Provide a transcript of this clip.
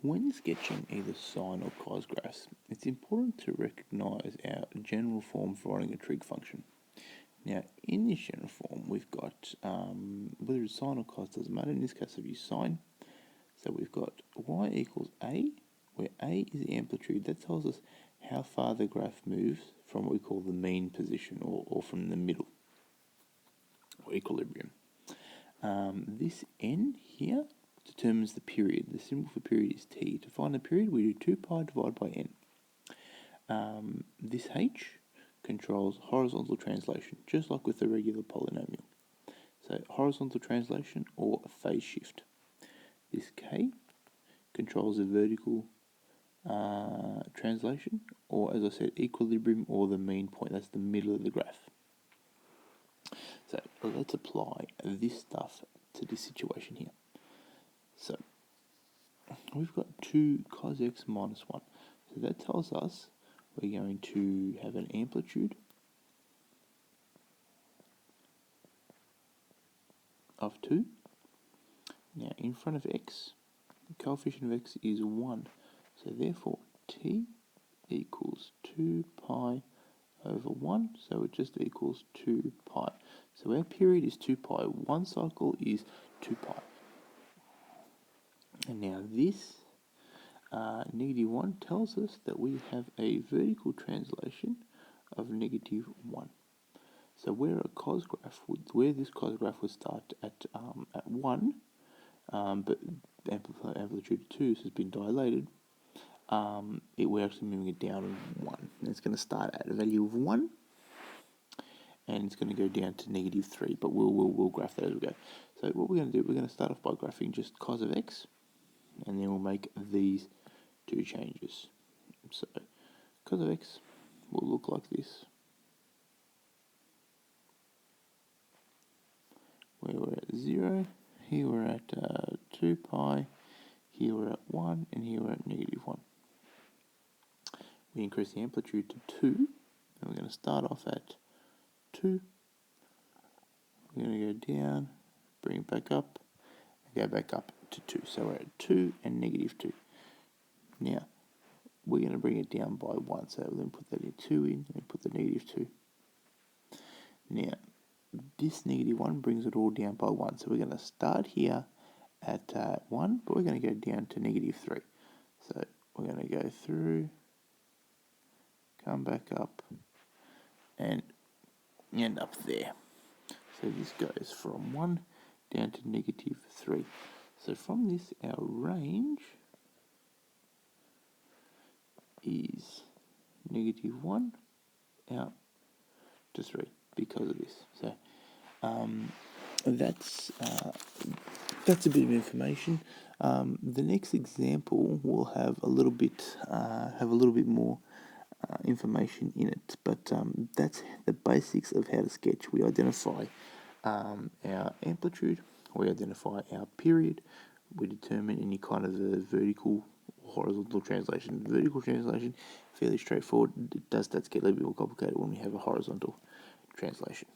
When sketching either sine or cos graphs, it's important to recognise our general form for writing a trig function. Now, in this general form, we've got, whether it's sine or cos, doesn't matter. In this case, I've used sine. So we've got y equals a, where a is the amplitude. That tells us how far the graph moves from what we call the mean position, or from the middle, or equilibrium. This n here determines the period. The symbol for period is t. To find the period, we do 2 pi divided by n. This h controls horizontal translation, just like with the regular polynomial. So horizontal translation or phase shift. This k controls the vertical translation, or as I said, equilibrium or the mean point. That's the middle of the graph. So let's apply this stuff to this situation here. So we've got 2 cos x minus 1. So that tells us we're going to have an amplitude of 2. Now in front of x, the coefficient of x is 1. So therefore t equals 2 pi over 1. So it just equals 2 pi. So our period is 2 pi. One cycle is 2 pi. And now this -1 tells us that we have a vertical translation of -1. So where this cos graph would start at 1, but amplitude 2 has been dilated, we're actually moving it down 1. And it's going to start at a value of 1, and it's going to go down to -3, but we'll graph that as we go. So what we're going to do, we're going to start off by graphing just cos of x, and then we'll make these 2 changes. So cos of x will look like this, where we're at 0, here we're at 2 pi, here we're at 1, and here we're at -1. We increase the amplitude to 2, and we're going to start off at 2. We're going to go down, bring it back up, and go back up to 2. So we're at 2 and -2. Now, we're going to bring it down by 1. So we'll then put that in 2 in, and put the -2. Now, this -1 brings it all down by 1. So we're going to start here at 1, but we're going to go down to -3. So we're going to go through, come back up, and end up there. So this goes from 1 down to -3. So from this, our range is -1 out to 3 because of this. So that's a bit of information. The next example will have a little bit more information in it, but that's the basics of how to sketch. We identify our amplitude, we identify our period, we determine any kind of a vertical or horizontal translation. Vertical translation, fairly straightforward. It does get a little bit more complicated when we have a horizontal translation.